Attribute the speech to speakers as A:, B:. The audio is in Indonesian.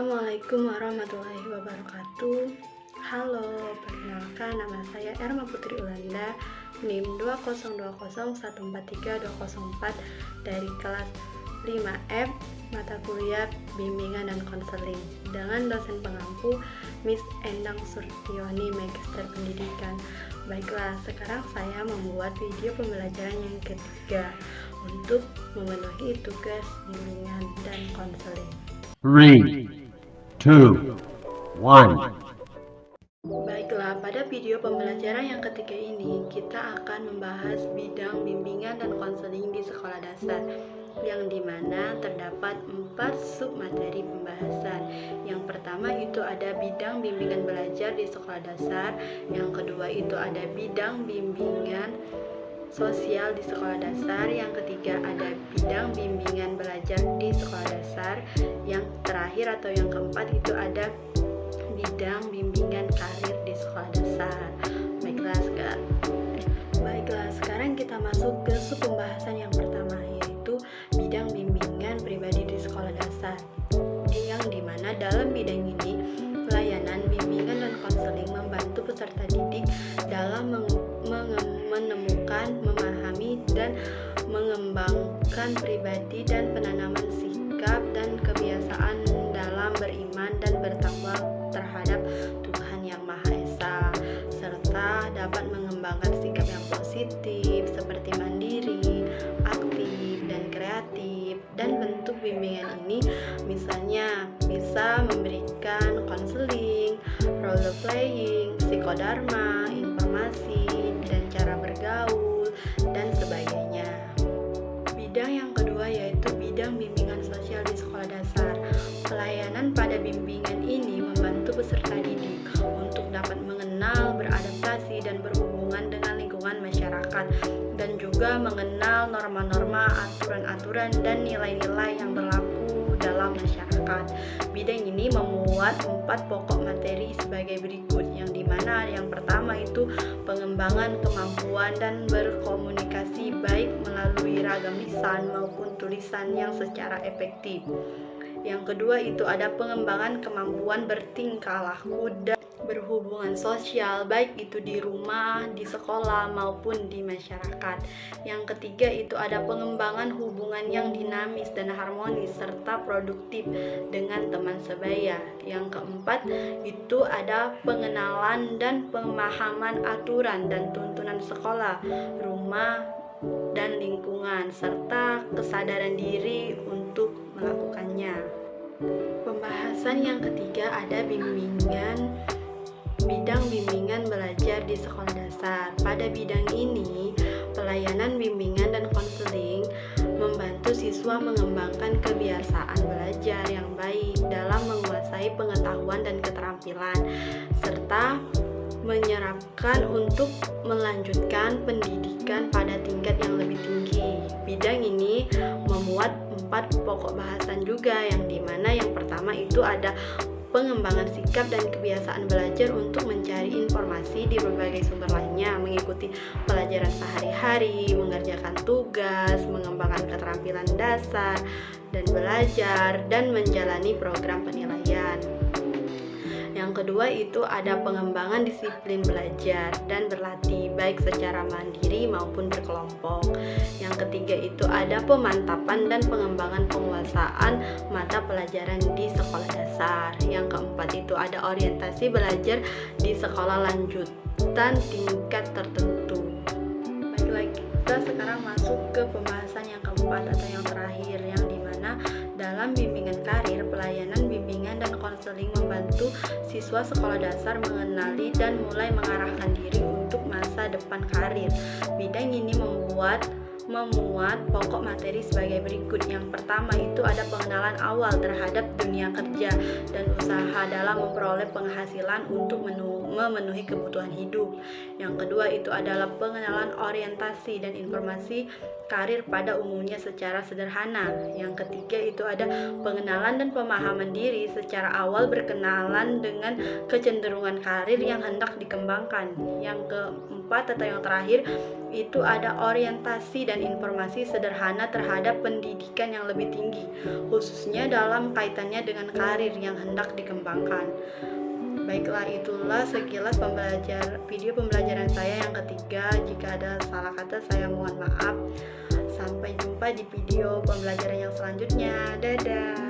A: Assalamualaikum warahmatullahi wabarakatuh. Halo, perkenalkan nama saya Erma Putri Ulanda, NIM 202014324 dari kelas 5F, mata kuliah bimbingan dan konseling, dengan dosen pengampu Miss Endang Surtioni, Magister Pendidikan. Baiklah, sekarang saya membuat video pembelajaran yang ketiga untuk memenuhi tugas bimbingan dan konseling.
B: 3, 2, 1.
A: Baiklah, pada video pembelajaran yang ketiga ini kita akan membahas bidang bimbingan dan konseling di sekolah dasar, yang dimana terdapat 4 submateri pembahasan. Yang pertama itu ada bidang bimbingan belajar di sekolah dasar, yang kedua itu ada bidang bimbingan sosial di sekolah dasar, yang ketiga ada bidang bimbingan belajar di sekolah dasar, yang terakhir atau yang keempat itu ada bidang bimbingan karir di sekolah dasar. Baiklah, sekarang kita masuk ke sub pembahasan yang pertama, yaitu bidang bimbingan pribadi di sekolah dasar, yang dimana dalam bidang ini pelayanan bimbingan dan konseling membantu peserta didik dalam menemukan, memahami, dan mengembangkan pribadi dan penanaman sikap dan kebiasaan dalam beriman dan bertakwa terhadap Tuhan Yang Maha Esa, serta dapat mengembangkan sikap yang positif seperti mandiri, aktif, dan kreatif. Dan bentuk bimbingan ini misalnya bisa memberikan konseling, role playing, psikodharma, informasi, dan cara bergaul, dan sebagainya. Bidang yang kedua yaitu bidang bimbingan sosial di sekolah dasar. Pelayanan pada bimbingan ini membantu peserta didik untuk dapat mengenal, beradaptasi, dan berhubungan dengan lingkungan masyarakat, dan juga mengenal norma-norma, aturan-aturan, dan nilai-nilai yang berlaku dalam masyarakat. Bidang ini memuat 4 pokok materi sebagai berikut, yang dimana yang pertama itu pengembangan kemampuan dan berkomunikasi baik melalui ragam lisan maupun tulisan yang secara efektif. Yang kedua itu ada pengembangan kemampuan bertingkah laku dan berhubungan sosial, baik itu di rumah, di sekolah, maupun di masyarakat. Yang ketiga itu ada pengembangan hubungan yang dinamis dan harmonis serta produktif dengan teman sebaya. Yang keempat itu ada pengenalan dan pemahaman aturan dan tuntunan sekolah, rumah, dan lingkungan, serta kesadaran diri untuk melakukannya. Pembahasan yang ketiga ada bidang bimbingan belajar di sekolah dasar. Pada bidang ini, pelayanan bimbingan dan konseling membantu siswa mengembangkan kebiasaan belajar yang baik dalam menguasai pengetahuan dan keterampilan, serta menyerapkan untuk melanjutkan pendidikan pada tingkat yang lebih tinggi. Bidang ini memuat 4 pokok bahasan juga, yang dimana yang pertama itu ada pengembangan sikap dan kebiasaan belajar untuk mencari informasi di berbagai sumber lainnya, mengikuti pelajaran sehari-hari, mengerjakan tugas, mengembangkan keterampilan dasar dan belajar, dan menjalani program penilaian. Yang kedua itu ada pengembangan disiplin belajar dan berlatih baik secara mandiri maupun berkelompok. Yang ketiga itu ada pemantapan dan pengembangan penguasaan mata pelajaran di sekolah dasar. Yang keempat itu ada orientasi belajar di sekolah lanjutan tingkat tertentu. Baiklah, kita sekarang masuk ke pembahasan yang keempat atau yang terakhir, yang dimana dalam bimbingan karir, pelayanan bimbingan dan konseling membantu siswa sekolah dasar mengenali dan mulai mengarahkan diri untuk masa depan karir. Bidang ini memuat pokok materi sebagai berikut. Yang pertama itu ada pengenalan awal terhadap dunia kerja dan usaha dalam memperoleh penghasilan untuk memenuhi kebutuhan hidup. Yang kedua itu adalah pengenalan orientasi dan informasi karir pada umumnya secara sederhana. Yang ketiga itu ada pengenalan dan pemahaman diri secara awal, berkenalan dengan kecenderungan karir yang hendak dikembangkan. Yang keempat atau yang terakhir itu ada orientasi dan informasi sederhana terhadap pendidikan yang lebih tinggi, khususnya dalam kaitannya dengan karir yang hendak dikembangkan. Baiklah, itulah sekilas video pembelajaran saya yang ketiga. Jika ada salah kata, saya mohon maaf. Sampai jumpa di video pembelajaran yang selanjutnya. Dadah.